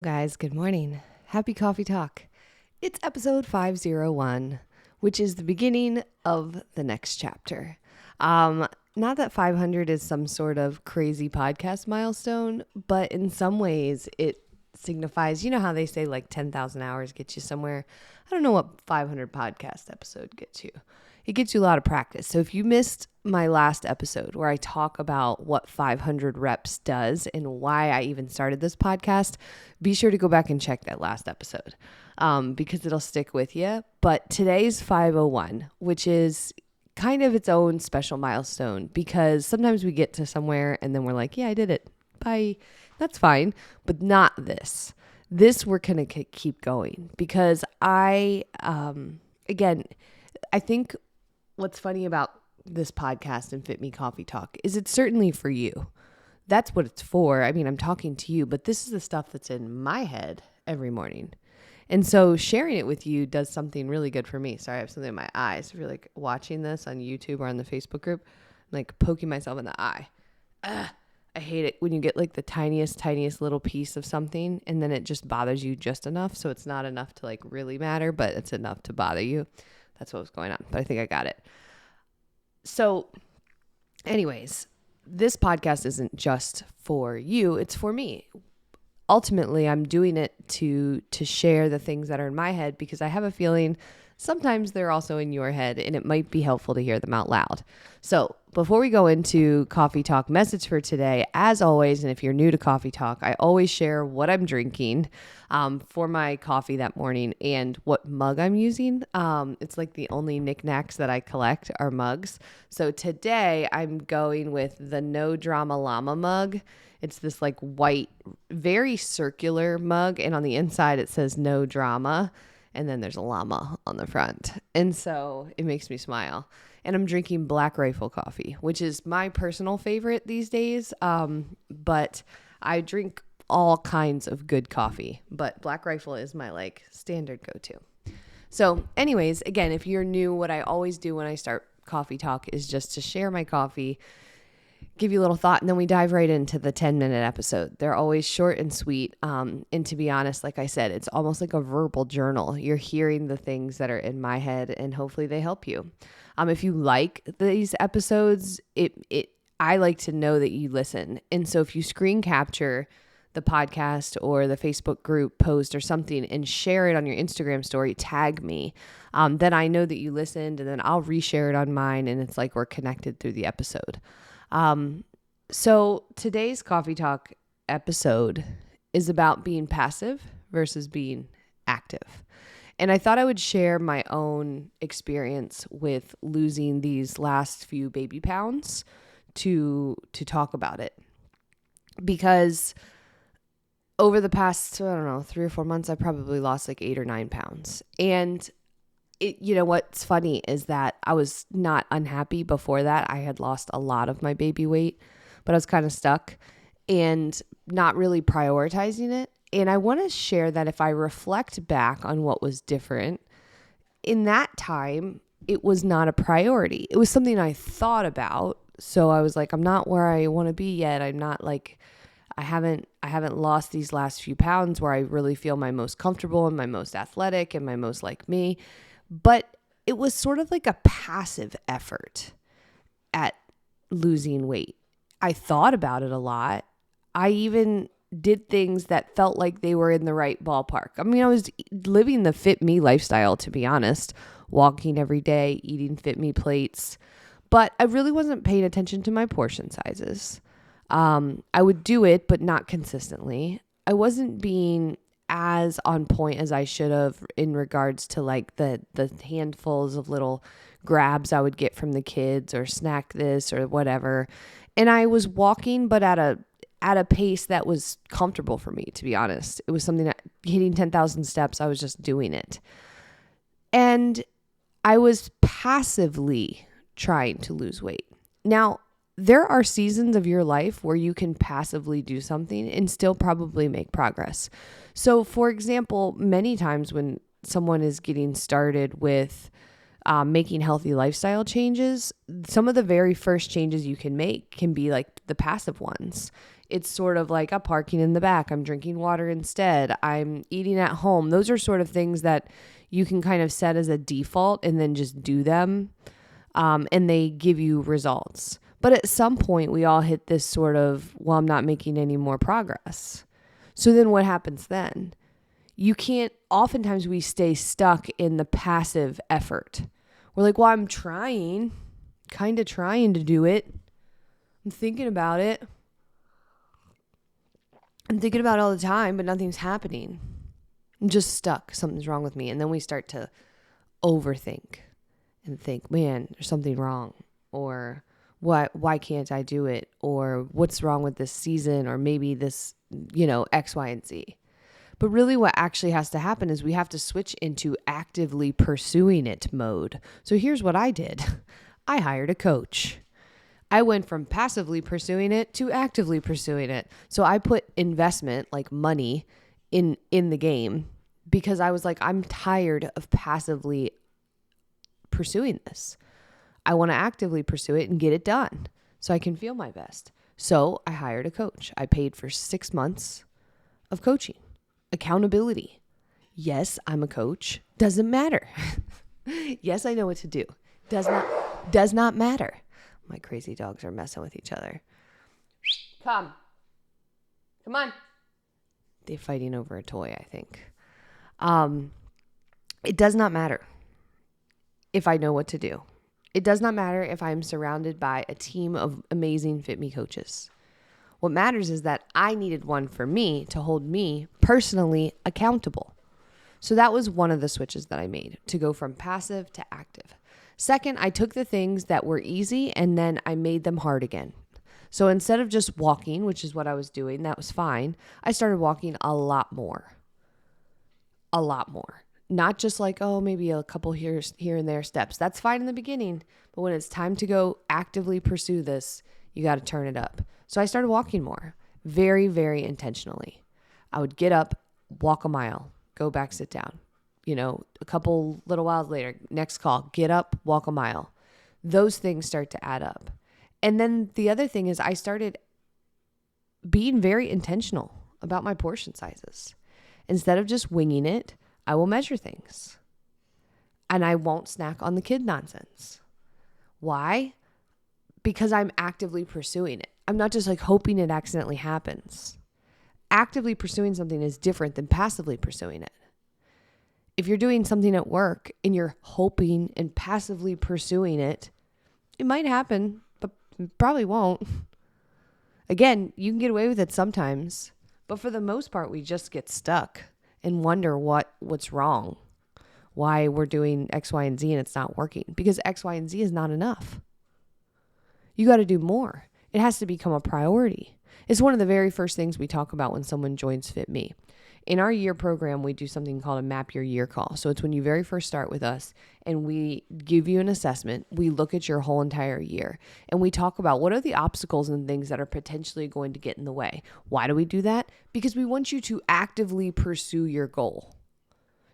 Guys, good morning. Happy Coffee Talk. It's episode 501, which is the beginning of the next chapter. Not that 500 is some sort of crazy podcast milestone, but in some ways it signifies, you know how they say like 10,000 hours gets you somewhere? I don't know what 500 podcast episode gets you. It gets you a lot of practice. So if you missed my last episode where I talk about what 500 reps does and why I even started this podcast, be sure to go back and check that last episode because it'll stick with you. But today's 501, which is kind of its own special milestone because sometimes we get to somewhere and then we're like, yeah, I did it. Bye. That's fine, but not this. This we're going to keep going because again, I think what's funny about this podcast and FitMe Coffee Talk is it's certainly for you. That's what it's for. I mean, I'm talking to you, but this is the stuff that's in my head every morning. And so sharing it with you does something really good for me. Sorry, I have something in my eye. So if you're like watching this on YouTube or on the Facebook group, I'm like poking myself in the eye. I hate it when you get like the tiniest little piece of something and then it just bothers you just enough. So it's not enough to like really matter, but it's enough to bother you. That's what was going on, but I think I got it. So anyways, this podcast isn't just for you, it's for me. Ultimately, I'm doing it to share the things that are in my head because I have a feeling sometimes they're also in your head and it might be helpful to hear them out loud. So before we go into Coffee Talk message for today, as always, and if you're new to Coffee Talk, I always share what I'm drinking for my coffee that morning and what mug I'm using. It's like the only knickknacks that I collect are mugs. So today I'm going with the No Drama Llama mug. It's this like white, very circular mug. And on the inside, it says no drama. And then there's a llama on the front. And so it makes me smile. And I'm drinking Black Rifle coffee, which is my personal favorite these days. But I drink all kinds of good coffee. But Black Rifle is my like standard go-to. So anyways, again, if you're new, what I always do when I start Coffee Talk is just to share my coffee, give you a little thought, and then we dive right into the 10-minute episode. They're always short and sweet. And to be honest, like I said, it's almost like a verbal journal. You're hearing the things that are in my head, and hopefully they help you. If you like these episodes, I like to know that you listen. And so if you screen capture the podcast or the Facebook group post or something and share it on your Instagram story, tag me, then I know that you listened, and then I'll reshare it on mine, and it's like we're connected through the episode. So today's Coffee Talk episode is about being passive versus being active. And I thought I would share my own experience with losing these last few baby pounds to talk about it. Because over the past, 3 or 4 months, I probably lost like 8 or 9 pounds. And what's funny is that I was not unhappy before that. I had lost a lot of my baby weight, but I was kind of stuck and not really prioritizing it. And I want to share that if I reflect back on what was different, in that time, it was not a priority. It was something I thought about. So I was like, I'm not where I want to be yet. I'm not like, I haven't lost these last few pounds where I really feel my most comfortable and my most athletic and my most like me. But it was sort of like a passive effort at losing weight. I thought about it a lot. I even did things that felt like they were in the right ballpark. I mean, I was living the Fit Me lifestyle, to be honest, walking every day, eating Fit Me plates, but I really wasn't paying attention to my portion sizes. I would do it, but not consistently. I wasn't being as on point as I should have in regards to like the handfuls of little grabs I would get from the kids or snack this or whatever. And I was walking, but at a pace that was comfortable for me, to be honest. It was something that hitting 10,000 steps, I was just doing it. And I was passively trying to lose weight. Now, there are seasons of your life where you can passively do something and still probably make progress. So, for example, many times when someone is getting started with making healthy lifestyle changes, some of the very first changes you can make can be like the passive ones. It's sort of like I'm parking in the back, I'm drinking water instead, I'm eating at home. Those are sort of things that you can kind of set as a default and then just do them. And they give you results. But at some point, we all hit this sort of, well, I'm not making any more progress. So then what happens then? You can't, oftentimes we stay stuck in the passive effort. We're like, well, I'm trying, kind of trying to do it. I'm thinking about it. I'm thinking about it all the time, but nothing's happening. I'm just stuck. Something's wrong with me. And then we start to overthink and think, man, there's something wrong. Or why can't I do it? Or what's wrong with this season? Or maybe this, X, Y, and Z. But really what actually has to happen is we have to switch into actively pursuing it mode. So here's what I did. I hired a coach. I went from passively pursuing it to actively pursuing it. So I put investment, like money, in the game because I was like, I'm tired of passively pursuing this. I want to actively pursue it and get it done so I can feel my best. So I hired a coach. I paid for 6 months of coaching. Accountability. Yes, I'm a coach. Doesn't matter. Yes, I know what to do. Does not matter. My crazy dogs are messing with each other. Come on. They're fighting over a toy, I think. It does not matter if I know what to do. It does not matter if I'm surrounded by a team of amazing FitMe coaches. What matters is that I needed one for me to hold me personally accountable. So that was one of the switches that I made, to go from passive to active. Second, I took the things that were easy and then I made them hard again. So instead of just walking, which is what I was doing, that was fine, I started walking a lot more. Not just like, oh, maybe a couple here and there steps. That's fine in the beginning, but when it's time to go actively pursue this, you got to turn it up. So I started walking more, very, very intentionally. I would get up, walk a mile, go back, sit down. A couple little whiles later, next call, get up, walk a mile. Those things start to add up. And then the other thing is I started being very intentional about my portion sizes. Instead of just winging it, I will measure things. And I won't snack on the kid nonsense. Why? Because I'm actively pursuing it. I'm not just like hoping it accidentally happens. Actively pursuing something is different than passively pursuing it. If you're doing something at work and you're hoping and passively pursuing it, it might happen, but probably won't. Again, you can get away with it sometimes, but for the most part, we just get stuck and wonder what's wrong, why we're doing X, Y, and Z and it's not working, because X, Y, and Z is not enough. You got to do more. It has to become a priority. It's one of the very first things we talk about when someone joins FitMe. In our year program, we do something called a map your year call. So it's when you very first start with us and we give you an assessment. We look at your whole entire year and we talk about what are the obstacles and things that are potentially going to get in the way. Why do we do that? Because we want you to actively pursue your goal.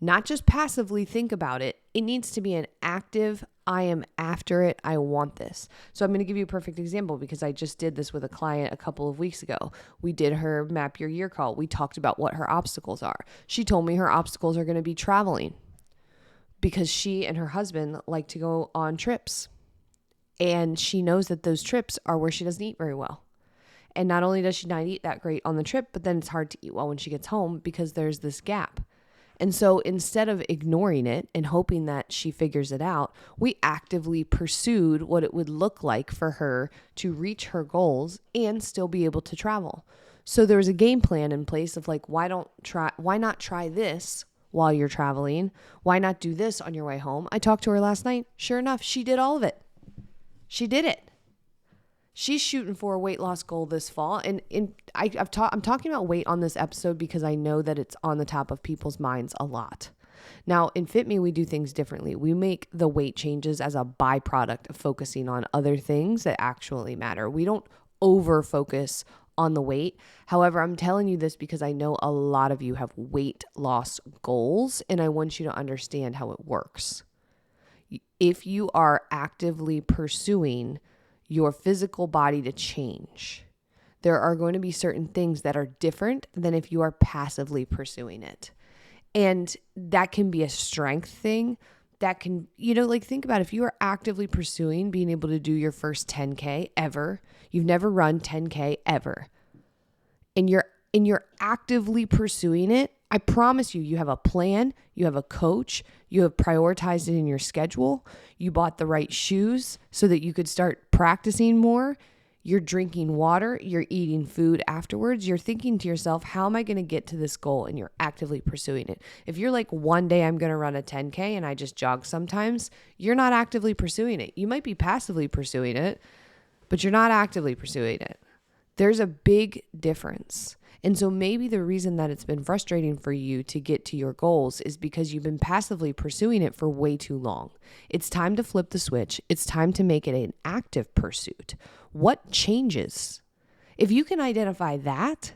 Not just passively think about it. It needs to be an active, I am after it. I want this. So I'm going to give you a perfect example because I just did this with a client a couple of weeks ago. We did her map your year call. We talked about what her obstacles are. She told me her obstacles are going to be traveling because she and her husband like to go on trips. And she knows that those trips are where she doesn't eat very well. And not only does she not eat that great on the trip, but then it's hard to eat well when she gets home because there's this gap. And so instead of ignoring it and hoping that she figures it out, we actively pursued what it would look like for her to reach her goals and still be able to travel. So there was a game plan in place of like, why not try this while you're traveling? Why not do this on your way home? I talked to her last night. Sure enough, she did all of it. She did it. She's shooting for a weight loss goal this fall. And I'm talking about weight on this episode because I know that it's on the top of people's minds a lot. Now, in FitMe, we do things differently. We make the weight changes as a byproduct of focusing on other things that actually matter. We don't over-focus on the weight. However, I'm telling you this because I know a lot of you have weight loss goals, and I want you to understand how it works. If you are actively pursuing your physical body to change, there are going to be certain things that are different than if you are passively pursuing it. And that can be a strength thing. That can, think about if you are actively pursuing being able to do your first 10K ever, you've never run 10K ever, and you're actively pursuing it, I promise you, you have a plan, you have a coach, you have prioritized it in your schedule, you bought the right shoes so that you could start practicing more, you're drinking water, you're eating food afterwards, you're thinking to yourself, how am I going to get to this goal? And you're actively pursuing it. If you're like, one day I'm going to run a 10K and I just jog sometimes, you're not actively pursuing it. You might be passively pursuing it, but you're not actively pursuing it. There's a big difference. And so maybe the reason that it's been frustrating for you to get to your goals is because you've been passively pursuing it for way too long. It's time to flip the switch. It's time to make it an active pursuit. What changes? If you can identify that,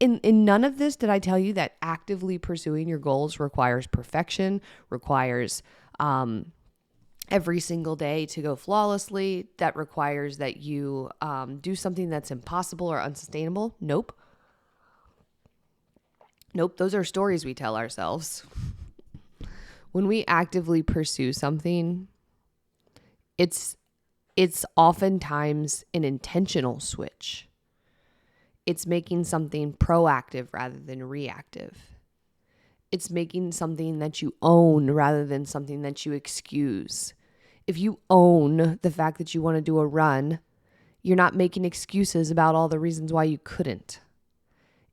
in none of this did I tell you that actively pursuing your goals requires perfection, requires every single day to go flawlessly, that requires that you do something that's impossible or unsustainable. Nope, those are stories we tell ourselves. When we actively pursue something, it's oftentimes an intentional switch. It's making something proactive rather than reactive. It's making something that you own rather than something that you excuse. If you own the fact that you want to do a run, you're not making excuses about all the reasons why you couldn't.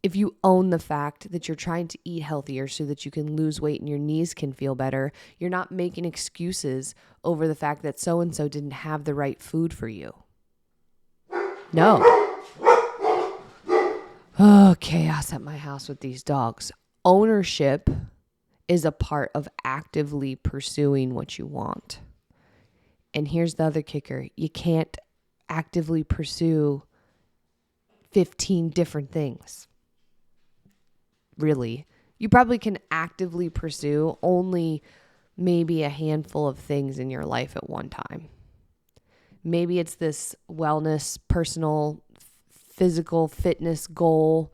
If you own the fact that you're trying to eat healthier so that you can lose weight and your knees can feel better, you're not making excuses over the fact that so-and-so didn't have the right food for you. No. Oh, chaos at my house with these dogs. Ownership is a part of actively pursuing what you want. And here's the other kicker. You can't actively pursue 15 different things. Really. You probably can actively pursue only maybe a handful of things in your life at one time. Maybe it's this wellness, personal, physical fitness goal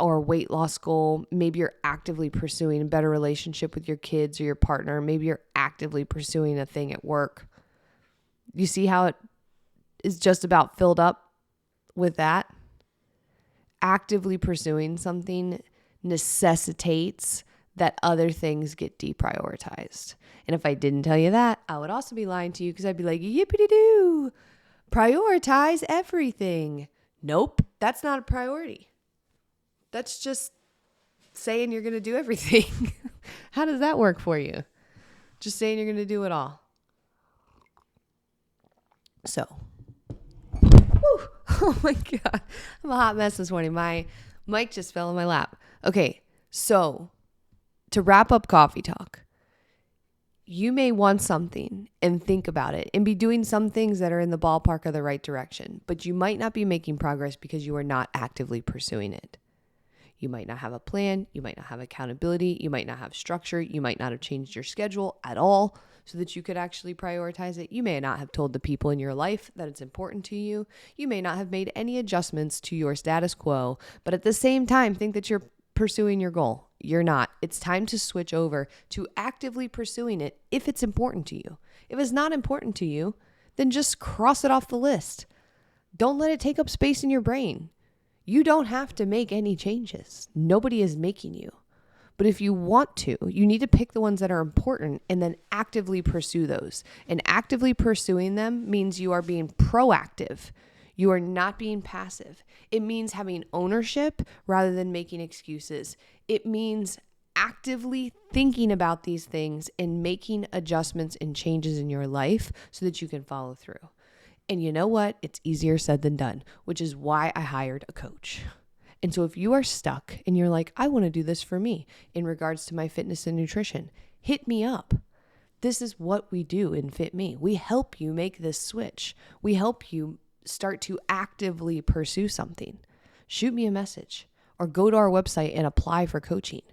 or weight loss goal. Maybe you're actively pursuing a better relationship with your kids or your partner. Maybe you're actively pursuing a thing at work. You see how it is just about filled up with that? Actively pursuing something necessitates that other things get deprioritized. And if I didn't tell you that, I would also be lying to you because I'd be like, yippity-doo, prioritize everything. Nope, that's not a priority. That's just saying you're going to do everything. How does that work for you? Just saying you're going to do it all. So, whew, oh my God, I'm a hot mess this morning. My mic just fell in my lap. Okay, so to wrap up Coffee Talk, you may want something and think about it and be doing some things that are in the ballpark of the right direction, but you might not be making progress because you are not actively pursuing it. You might not have a plan. You might not have accountability. You might not have structure. You might not have changed your schedule at all so that you could actually prioritize it. You may not have told the people in your life that it's important to you. You may not have made any adjustments to your status quo, but at the same time, think that you're pursuing your goal. You're not. It's time to switch over to actively pursuing it if it's important to you. If it's not important to you, then just cross it off the list. Don't let it take up space in your brain. You don't have to make any changes. Nobody is making you. But if you want to, you need to pick the ones that are important and then actively pursue those. And actively pursuing them means you are being proactive. You are not being passive. It means having ownership rather than making excuses. It means actively thinking about these things and making adjustments and changes in your life so that you can follow through. And you know what? It's easier said than done, which is why I hired a coach. And so if you are stuck and you're like, I want to do this for me in regards to my fitness and nutrition, hit me up. This is what we do in FitMe. We help you make this switch. We help you start to actively pursue something. Shoot me a message or go to our website and apply for coaching.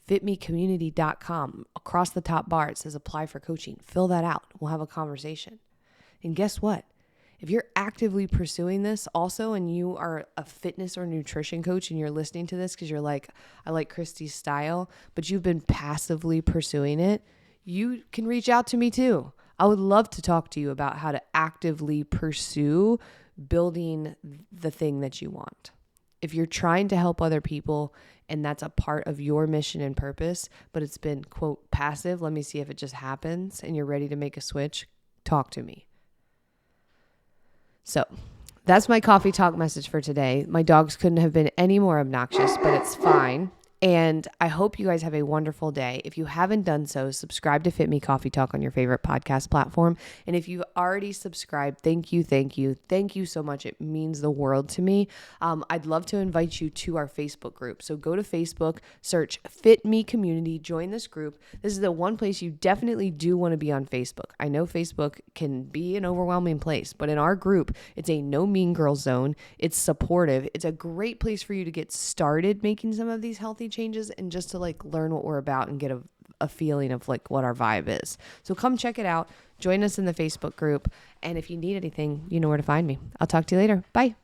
fitmecommunity.com. Across the top bar, it says apply for coaching. Fill that out. We'll have a conversation. And guess what? If you're actively pursuing this also, and you are a fitness or nutrition coach and you're listening to this because you're like, I like Christy's style, but you've been passively pursuing it, you can reach out to me too. I would love to talk to you about how to actively pursue building the thing that you want. If you're trying to help other people and that's a part of your mission and purpose, but it's been, quote, passive, let me see if it just happens, and you're ready to make a switch, talk to me. So that's my coffee talk message for today. My dogs couldn't have been any more obnoxious, but it's fine. And I hope you guys have a wonderful day. If you haven't done so, subscribe to FitMe Coffee Talk on your favorite podcast platform. And if you've already subscribed, thank you. Thank you so much. It means the world to me. I'd love to invite you to our Facebook group. So go to Facebook, search FitMe Community, join this group. This is the one place you definitely do want to be on Facebook. I know Facebook can be an overwhelming place, but in our group, it's a no mean girl zone. It's supportive. It's a great place for you to get started making some of these healthy changes and just to like learn what we're about and get a feeling of like what our vibe is. So come check it out. Join us in the Facebook group. And if you need anything, you know where to find me. I'll talk to you later. Bye.